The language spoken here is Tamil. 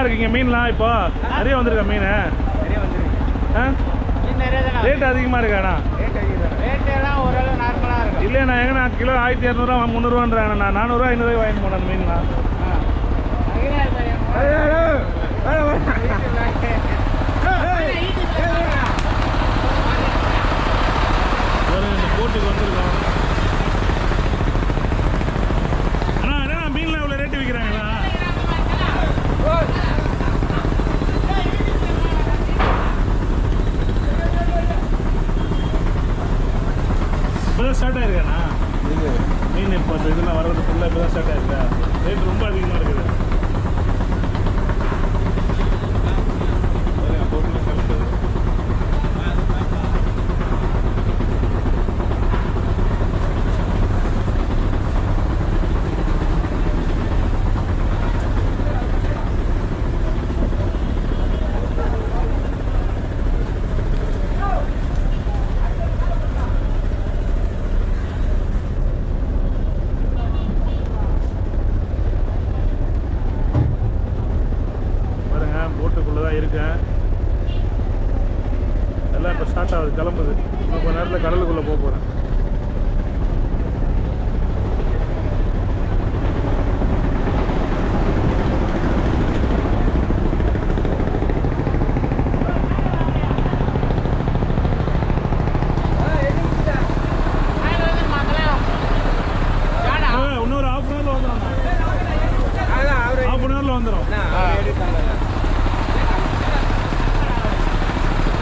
இருக்கீங்க மீன்லாம் இப்போ நிறைய வந்திருக்கா மீன் ரேட் அதிகமாக இருக்காண்ணா இல்லைண்ணா எங்கண்ணா கிலோ 1200 300 நான் 400 500 வாங்கி போனேன் அந்த மீன்லாம் இந்த போட்டுக்கு வந்துருக்கோம் அண்ணா என்ன மீன்லாம் இவ்வளோ ரேட்டு விற்கிறாங்களா இப்போதான் ஸ்டார்ட் ஆயிருக்காண்ணா மீன் இப்போ இந்த இதெல்லாம் வர்றது ஃபுல்லாக இப்போ தான் ஸ்டார்ட் ஆயிருக்கா ரேட் ரொம்ப அதிகமாக இருக்குது போட்டுக்குள்ளே தான் இருக்கேன் எல்லாம் இப்போ ஸ்டார்ட் ஆகுது கிளம்புது இன்னும் கொஞ்ச நேரத்தில் கடலுக்குள்ளே போக போகிறேன்